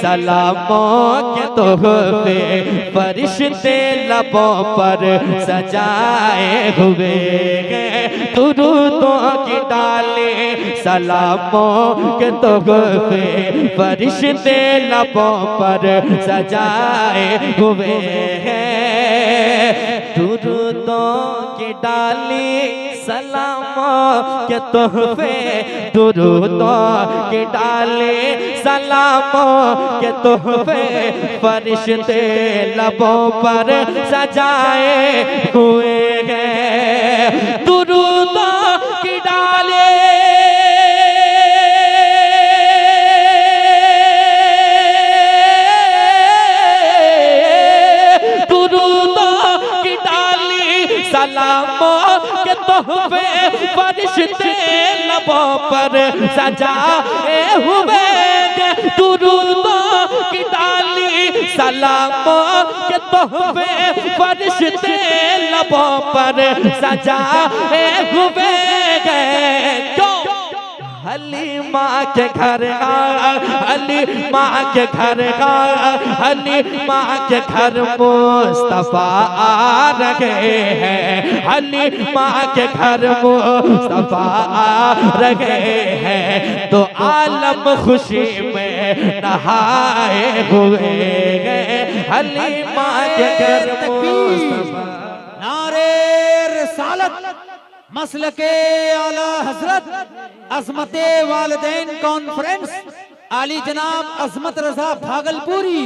सलामों के तोहफे फरिश्ते लबों पर सजाए हुए हैं। दुरूदों की डाले सलामों के तोहफे फरिश्ते लबों पर सजाए हुए हैं। दुरूदों की डाली सलामों के तोहफे, दुरूदों की डाले सलामों के तोहफे फरिश्ते लबों पर सजाए हुए हैं। दुरूदों की डाले सलामों के तोहफे फरिश्ते लबों पर सजाए हुए हैं। दुरूदों की डाली सलामों के तोहफे फरिश्ते लबों पर सजाए हुए हैं। क्यों? हलीमा के घर हलीमा के घर हलीमा के घर मुस्तफा आ रहे हैं। हलीमा के घर मुस्तफा आ रहे हैं। तो आलम खुशी में नहाए हुए हैं। हलीमा के घर मुस्तफा। नारे रिसालत मसलके आला हजरत अज़मते वालिदैन कॉन्फ्रेंस आली जनाब अज़मत रज़ा भागलपुरी।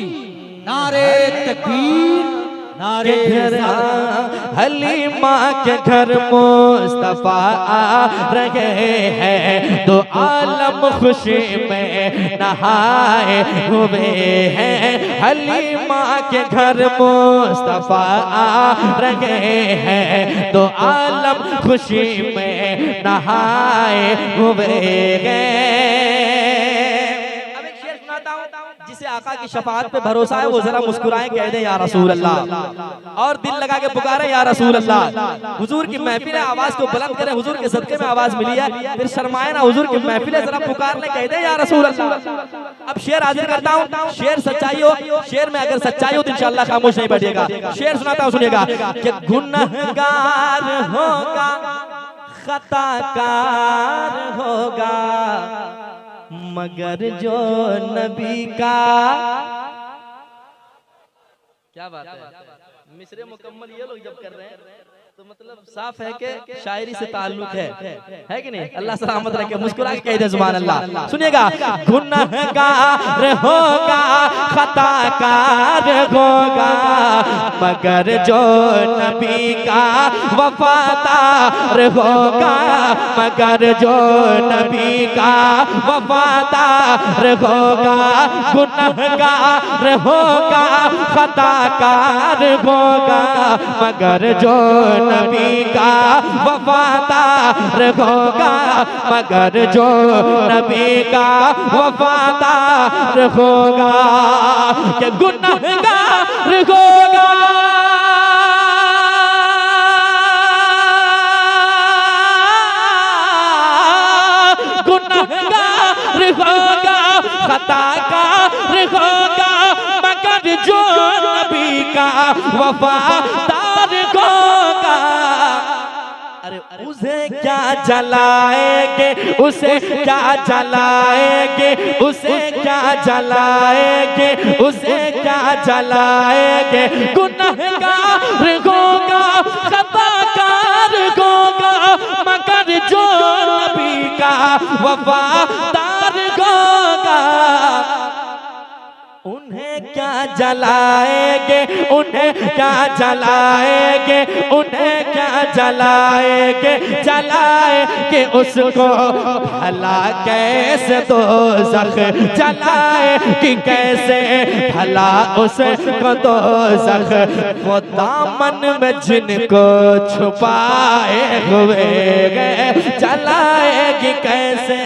नारे तकबीर, नारे हलीमा के घर मुस्तफा आ रहे हैं। तो आलम खुशी में नहाए हुए हैं। हलीमा के घर मुस्तफा आ रहे हैं। तो आलम खुशी में नहाए हुए हैं। जिसे आका की शफाअत पे भरोसा है वो जरा मुस्कुराएं, कह दे या रसूल अल्लाह, और दिल लगा के पुकारे या रसूल अल्लाह। हुजूर की महफिल है, आवाज को बुलंद करें। हुजूर के सदके में आवाज मिली है, फिर शर्माए ना। हुजूर की महफिल है, जरा पुकार ले, कह दे या रसूल अल्लाह। अब शेर हाजिर करता हूँ। शेर सच्चाई हो, शेर में अगर सच्चाई हो तो इंशाअल्लाह खामोश नहीं बैठेगा। शेर सुनाता हूँ, सुनिएगा। कि गुनहगार होगा, खताकार होगा, मगर जो नबी का। क्या बात है, मिसरे मुकम्मल ये लोग जब कर रहे हैं तो मतलब साफ है कि शायरी से ताल्लुक है कि नहीं। अल्लाह सलामत रखे, मुस्कुरा के कह दे सुभान अल्लाह। सुनिएगा। गुनहगार होगा, खताकार होगा, मगर जो नबी का वफादार होगा, मगर जो नबी का वफादार होगा। गुनहगार होगा, खताकार होगा, मगर जो नबी का वफादार होगा, मगर जो नबी का वफादार होगा। कि गुनहगार होगा, गुनहगार होगा, खताकार होगा, मगर जो नबी का वफादार होगा। अरे उसे क्या जलाएंगे, उसे क्या जलाएंगे, उसे क्या जलाएंगे, उसे क्या जलाएंगे। गुनहगार होगा, खताकार होगा, मगर जो नबी का वफादार होगा। उन्हें क्या जलाएंगे, उन्हें क्या जलाएंगे, उन्हें क्या जलाएंगे, जलाएंगे उसको भला कैसे दोज़ख जलाए कि कैसे भला उसको दोज़ख। वो दामन में जिनको छुपाए हुए गए, जलाएगी कैसे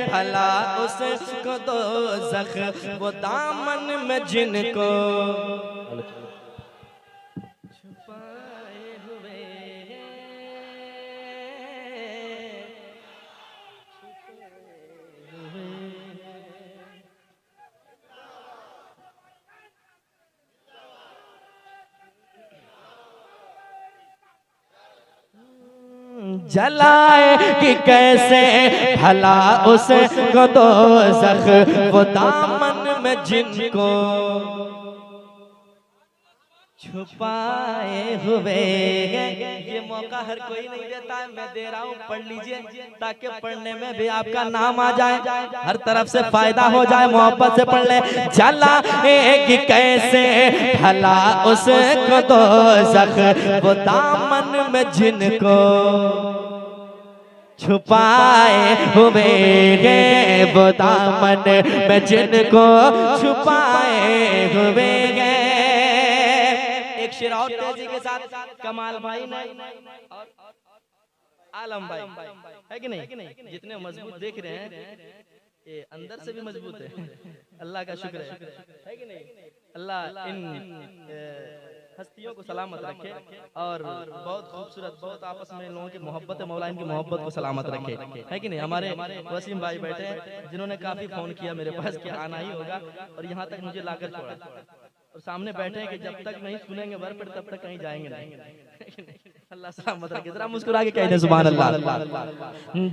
भला उसको दोज़ख। वो दामन में जिनको छुपाए हुए जलाए कि कैसे भला उसको दोज़ख वो दामन में जिनको छुपाए हुए। ये मौका हर कोई नहीं देता है, मैं दे रहा हूँ, पढ़ लीजिए ताकि पढ़ने में भी आपका नाम आ जाए, हर तरफ से फायदा हो जाए। मोहब्बत से पढ़ ले। जलाएगी कैसे भला उसको दोज़ख वो दामन में जिनको छुपाए हुए हैं, वो दामन में जिनको छुपाए हुए हैं। एक शेर और तेजी के साथ, कमाल भाई और आलम भाई है कि नहीं? जितने मजबूत देख रहे हैं ये अंदर से भी मजबूत है। अल्लाह का शुक्र है कि नहीं? अल्लाह इन हस्तियों को सलामत रखे और बहुत खूबसूरत, बहुत आपस में लोगों की मोहब्बत, मौला इनकी मोहब्बत को सलामत रखे, है कि नहीं? हमारे वसीम भाई बैठे हैं जिन्होंने काफी फोन किया मेरे पास कि आना ही होगा और यहाँ तक मुझे लाकर छोड़ा, और सामने बैठे हैं कि जब तक नहीं सुनेंगे भरपेट तब तक कहीं जाएंगे नहीं। अल्लाह सलामत रखे। जरा मुस्कुरा के कह दे सुभान अल्लाह।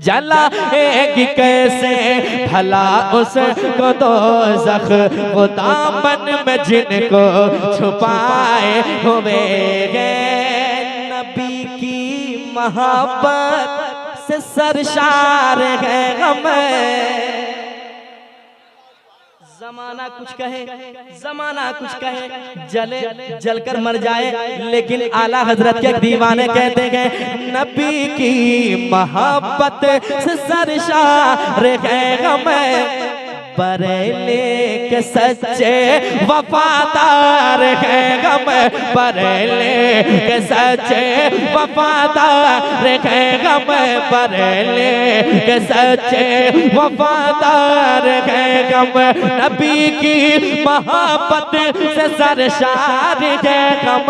जलाएगी कैसे भला उसको दोज़ख वो दामन में जिनको छुपाए हुए हैं। नबी की मोहब्बत से सरशार है हमें। जमाना कुछ कहे, जमाना कुछ कहे, जले जलकर मर जाए, लेकिन आला हजरत के दीवाने कहते हैं नबी की मोहब्बत से सरशार है हमें। बरेली के सच्चे वफादार है हम, बरेली के सच्चे वफादार है हम, बरेली के सच्चे वफादार है हम। नबी की मोहब्बत से सरशार है हम,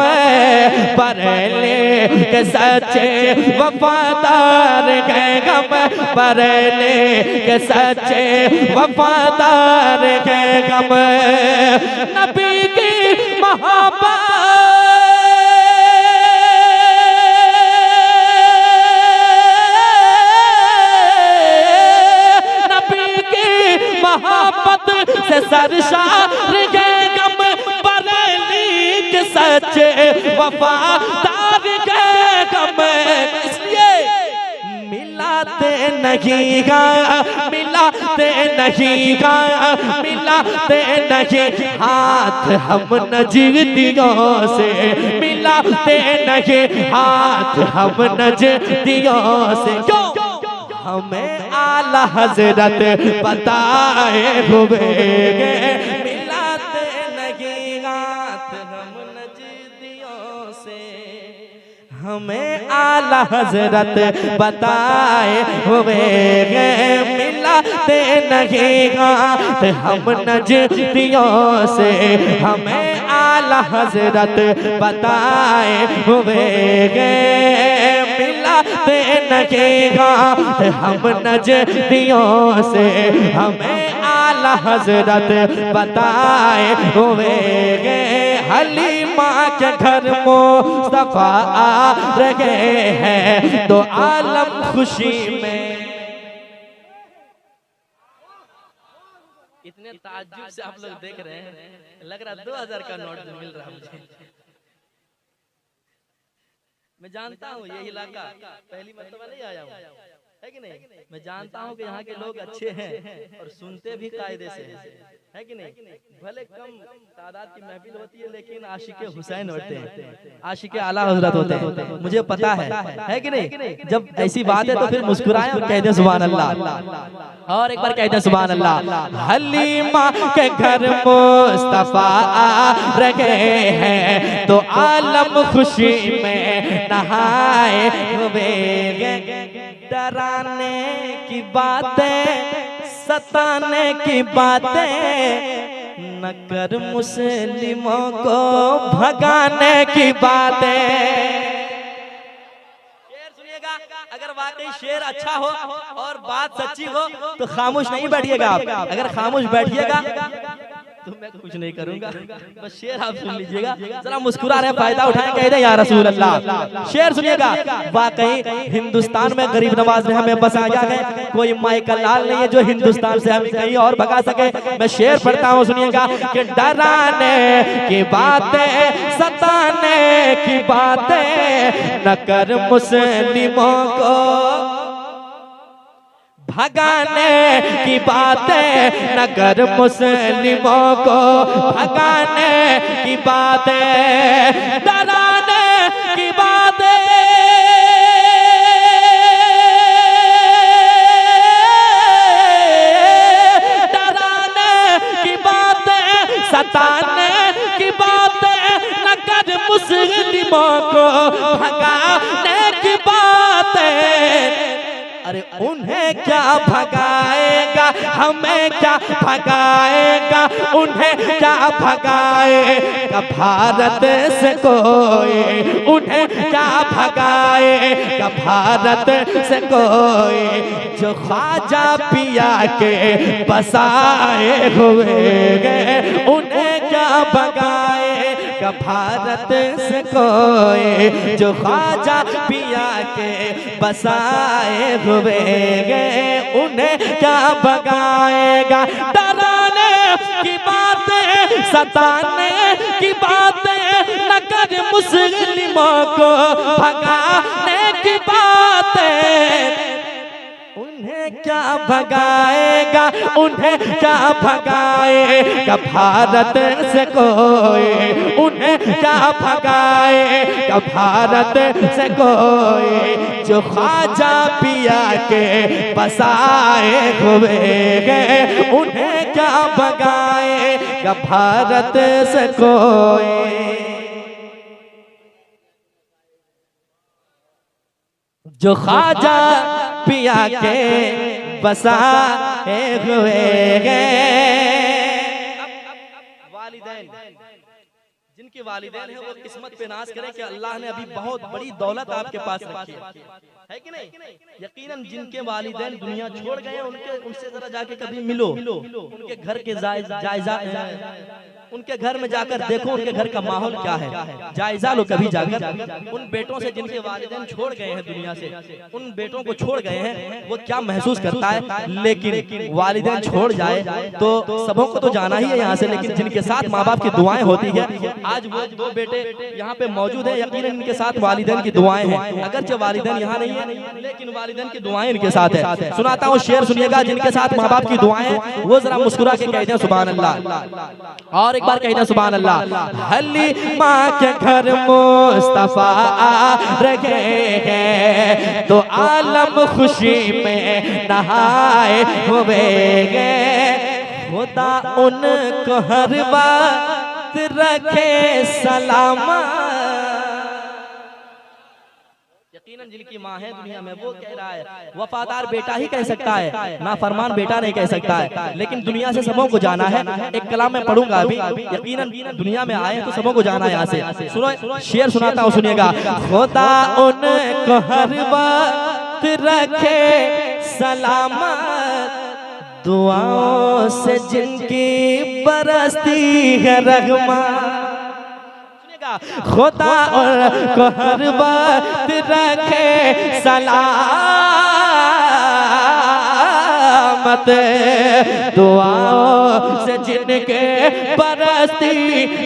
बरेली के सच्चे वफादार है हम, बरेली के सच्चे वफादार के गम। नबी की मोहब्बत, नबी की मोहब्बत से सरशार के गम, बरेली के सच्चे वफादार के गम। इसलिए मिलाते नहीं गा, मिलाते नहीं गा, मिलाते नहीं हाथ हम नजदियों से, मिलाते नहीं हाथ हम नजदियों से। क्यों? हमें आला हजरत बताए हुए मिलाते नहीं हाथ हम नजदियों से। हमें आला हजरत बताए हुए मिलाते नहीं हाथ हम नजदियों से। हमें आला हजरत बताए हुए मिलाते नहीं हाथ हम नजदियों से। हमें आला हजरत बताए हुए हलीमा के घर मुस्तफा आ रहे हैं तो आलम खुशी में। इतने ताज्जुब से आप लोग देख रहे हैं, लग रहा 2000 का नोट मिल रहा मुझे। मैं जानता हूँ ये इलाका पहली मर्तबा नहीं आया हूँ, है कि नहीं? मैं जानता हूँ कि यहाँ के लोग अच्छे हैं और सुनते भी कायदे से है कि नहीं? भले कम तादाद की महफिल होती है लेकिन आशिके हुसैन होते हैं, आशिके आला हजरत होते हैं, मुझे पता है कि नहीं? जब ऐसी बात है तो फिर मुस्कुराएं और कह दें सुभान अल्लाह। और एक बार कह दें सुभान अल्लाह। हलीमा के घर मुस्तफा आ रहे हैं तो आलम खुशी में नहाए हुए। डराने की बातें, सताने की बातें न कर, मुस्लिमों को भगाने की बातें। शेर सुनिएगा, अगर वाकई शेर अच्छा हो और बात सच्ची हो तो खामोश नहीं बैठिएगा आप। अगर खामोश बैठिएगा तो मैं कुछ नहीं करूंगा, बस शेर आप सुन लीजिएगा, जरा मुस्कुरा रहे फायदा उठाएं, कह दे या रसूल अल्लाह। शेर सुनिएगा, वाकई हिंदुस्तान में गरीब नवाज ने हमें बसाया है, कोई माई का लाल नहीं है जो हिंदुस्तान से हमें कहीं और भगा सके। मैं शेर पढ़ता हूँ सुनिएगा कि डराने की बातें, सताने की बातें न कर मुस्लिमों को, भगाने की बातें न कर मुस्लिमों को, भगाने की बातें, डराने की बातें, डराने की बातें, सताने की बातें न कर मुस्लिमों को, भगाने की बातें। अरे उन्हें क्या भगाएगा, हमें क्या भगाएगा, उन्हें क्या भगाएगा भारत से कोई, उन्हें क्या भगाएगा भारत से कोई, जो ख्वाजा पिया के बसाए हुए गए, उन्हें क्या भगाएगा भारत से कोई, जो ख्वाजा पिया के बसाए हुए गए, उन्हें क्या भगाएगा। डराने की बातें, सताने की बातें न कर मुस्लिमों को, भगाने की बातें। उन्हें क्या भगाएगा, उन्हें क्या भगाएगा भारत से कोई, उन्हें क्या भगाएगा भारत से कोई, जो ख्वाजा पिया के बसाए हुए गए, उन्हें क्या भगाएगा भारत से कोई, जो ख्वाजा पिया के बसाए हुए गए। वालिदैन, जिनके वालिदैन है वो किस्मत पे नाज करें कि अल्लाह ने अभी बहुत बड़ी दौलत आपके पास रखी है कि नहीं। यकीनन जिनके वालिदैन दुनिया छोड़ गए उनसे जरा जाके कभी मिलो, उनके घर के जायजा, उनके घर में जाकर देखो उनके घर का माहौल क्या है, जायजा लो कभी जाकर। उन बेटों से जिनके वालिदैन छोड़ गए हैं दुनिया से, उन बेटों को छोड़ गए हैं, वो क्या महसूस करता है। लेकिन वालिदैन छोड़ जाए तो सबों को तो जाना ही है यहाँ से, लेकिन जिनके साथ माँ बाप की दुआएं होती है, आज वो दो बेटे यहाँ पे मौजूद है, यकीनन इनके साथ वालिदैन की दुआएं हैं। अगरचे वालिदैन यहाँ नहीं है लेकिन वालिदैन की दुआएं इनके साथ है। सुनाता हूँ शेर सुनिएगा, जिनके साथ माँ बाप की दुआएं वो जरा मुस्कुरा के कहते हैं सुभान अल्लाह। और एक बार कहते हैं सुभान अल्लाह। हलीमा के घर मुस्तफा आ रहे हैं तो आलम खुशी में नहाए हुए गए, खुदा उनको हर बात रखे सलामत। यकीनन जिनकी माँ है दुनिया में वो कह रहा है, वफादार बेटा ही कह सकता है, नाफरमान बेटा नहीं कह सकता है। लेकिन दुनिया से सबों को जाना है। एक कलाम में पढ़ूंगा अभी, यकीनन दुनिया में आए तो सबों को जाना है यहाँ से। सुनो शेर सुनाता हूँ सुनिएगा। खुदा उनको हर वक्त रखे सलामत, दुआओं से जिनकी बरसती है रहमत। खुदा उनको हर वक्त रखे सलामत, दुआओं से जिनके बरसती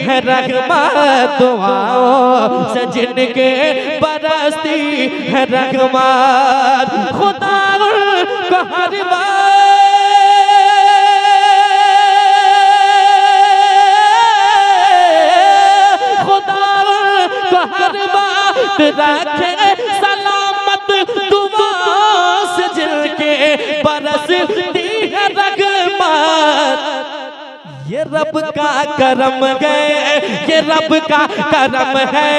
है रहमत, दुआओं से जिनके बरसती है रहमत। खुदा उनको हर वक्त हर बात रखे सलामत, दुआओं से जिनके बरसती है रहमत। ये रब का करम है, ये रब का करम है,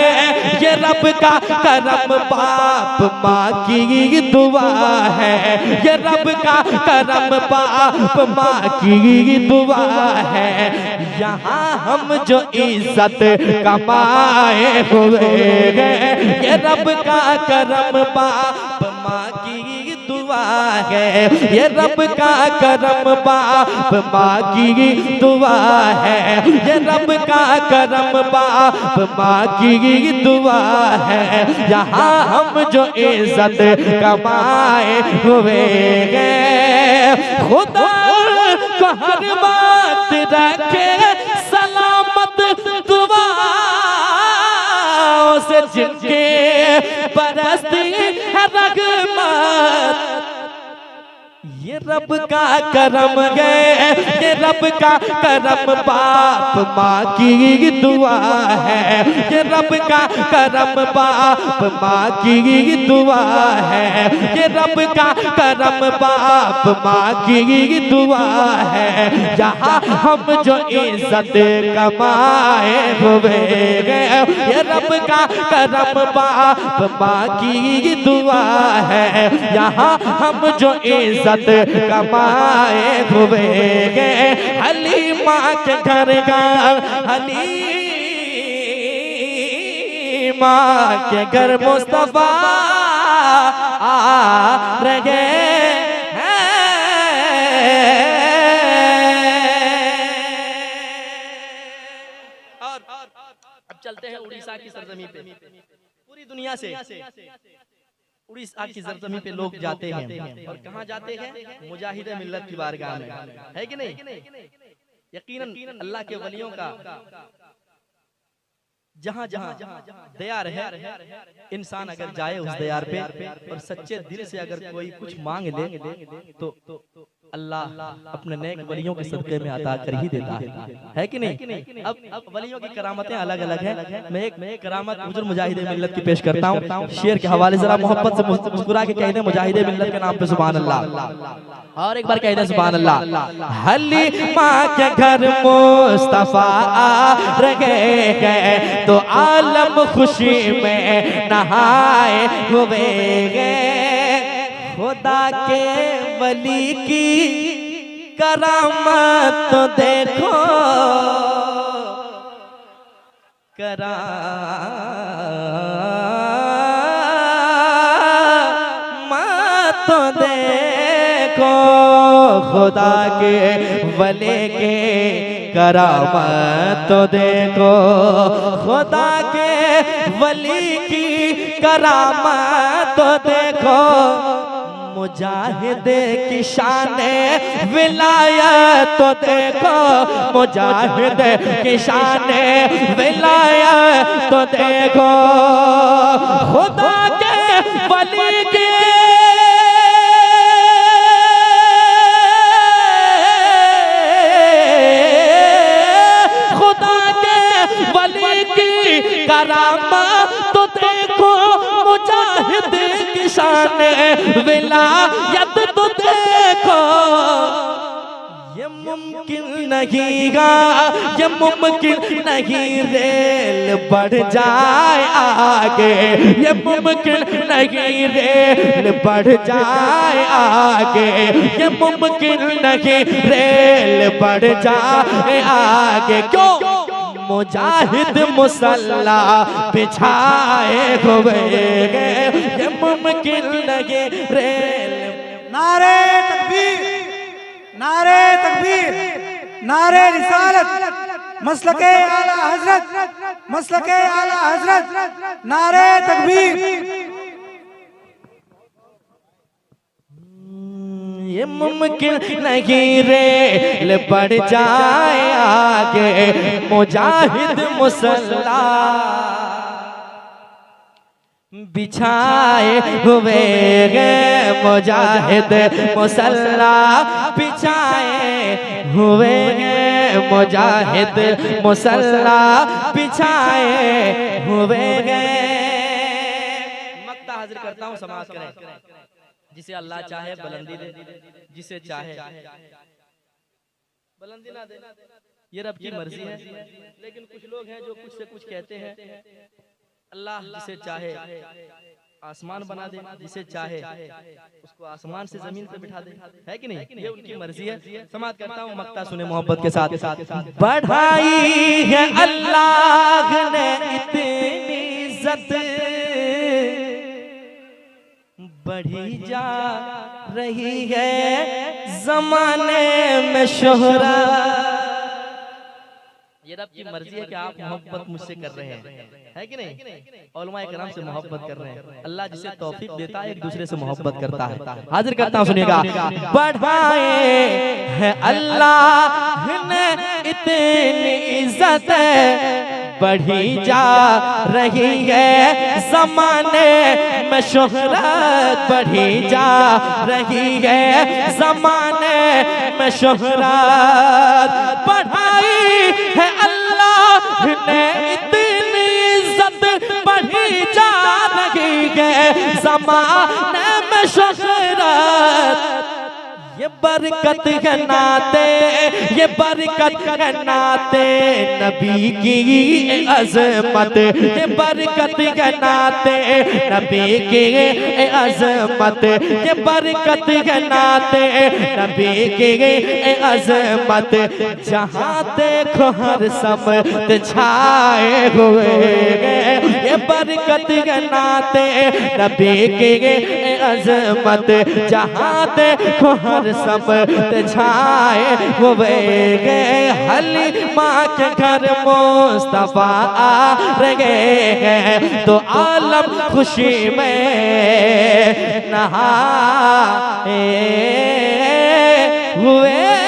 ये रब का करम बाप माँ की दुआ है, ये रब का करम बाप माँ की दुआ है। यहाँ हम जो इज्जत कमाए हुए हैं, ये रब का करम बाप माँ की दुआ है, ये रब का करम बाप माँ की दुआ है, ये रब का करम बाप माँ की दुआ है। यहाँ हम जो इज्जत कमाए हुए हैं, खुदा को हर बात रखे सलामत दुआ से जिनके बरसती है रहमत। ये रब का करम है, ये रब का करम बाप माँ की दुआ है, ये रब का करम बाप माँ की दुआ है, ये रब का करम बाप माँ की दुआ है। यहाँ हम जो इज्जत कमाए हुए हैं, ये रब का करम बाप माँ की दुआ है। यहाँ हम जो इज्जत कमाए हुए हैं, हलीमा के घर का, हलीमा के घर मुस्तफा आ रहे हैं। और अब चलते हैं उड़ीसा की सरजमी पे। पूरी दुनिया से उड़ीसा की सरजमी पे लोग जाते हैं, और कहाँ जाते हैं? मुजाहिद मिल्लत की बारगाह में, है कि नहीं? यकीनन अल्लाह के वलियों का जहाँ जहाँ दयार है, इंसान अगर जाए उस दयार पे और सच्चे दिल से अगर कोई कुछ मांग ले तो अल्लाह अपने नेक वलियों के सदक़े में अता कर ही देता है कि नहीं? अब वलियों की करामतें अलग अलग हैं। मैं एक करामत हुजूर मुजाहिद मिल्लत की पेश करता हूँ। शेर के हवाले जरा मोहब्बत से मुस्कुरा के कह दें मुजाहिद मिल्लत के नाम पे सुभान अल्लाह, और एक बार कह दें सुभान अल्लाह। हलीमा के घर मुस्तफा आ रहे हैं, तो आलम खुशी में नहाए हुए हैं। खुदा के वली की करामत तो देखो, करामत तो देखो, खुदा के वली के करामत तो देखो, खुदा के वली की करामत तो देखो। मुजाहिद की शाने विलायत तो देखो, मुजाहिद की शाने विलायत तो देखो। खुदा के वली के करामत तो देखो, मुजाहिद की शान विलायत तो देखो। ये मुमकिन नहीं गा, ये मुमकिन नहीं रेल बढ़ जाए आगे, ये मुमकिन नहीं रेल बढ़ जाए आगे, ये मुमकिन नहीं रेल बढ़ जाए आगे। क्यों? मुजाहिद मुसल्ला बिछाए हुए हैं, ये मुमकिन लगे रेल। नारे तकबीर, नारे तकबीर, नारे रिसालत, मसलके आला हजरत, मसलके आला हजरत, नारे तकबीर। ये मुमकिन नहीं रेल बढ़ जाए आगे, मुजाहिद मुसल्ला बिछाए हुए हैं, मुजाहिद मुसल्ला बिछाए हुए हैं, मुजाहिद मुसल्ला बिछाए हुए हैं। मक्ता हाजिर करता हूँ, समाज करें। जिसे अल्लाह चाहे बुलंदी दे, जिसे चाहे बुलंदी ना दे, ये रब की मर्जी है। लेकिन कुछ लोग हैं जो कुछ से कुछ कहते हैं। अल्लाह जिसे चाहे आसमान बना दे, जिसे चाहे उसको आसमान से जमीन पे बिठा दे, है कि नहीं? ये उनकी मर्जी है। समाप्त करता हूँ, मक्ता सुने मोहब्बत के साथ। बढ़ाई है अल्लाह ने इतनी इज्जत, बढ़ी जा रही है जमाने में शोहरत। ये रब की मर्जी है कि आप मोहब्बत मुझसे कर रहे हैं, है कि नहीं? उलमाए किराम से मोहब्बत कर रहे हैं। अल्लाह जिसे तौफीक देता है एक दूसरे से मोहब्बत करता है। हाजिर करता हूं, सुनिएगा। बढ़ाए है अल्लाह ने इतनी इज्जत, बढ़ी जा रही है जमाने में शोहरत, बढ़ी जा रही है जमाने में शोहरत। बढ़ाई है अल्लाह ने इतनी इज्जत, बढ़ी जा रही है जमाने में शोहरत। ये बरकत है नाते, ये बरकत है नाते नबी की अज़मत, ये बरकत है नाते नबी की अज़मत, ये बरकत है नाते नबी की अज़मत। जहाँ देखो हर समत छाए हुए, ये बरकत है नाते नबी की अज़मत। जहाँ देखो हर सब छाए हुए गए, हलीमा के घर मुस्तफा आ रहे हैं, तो आलम खुशी में नहाए हुए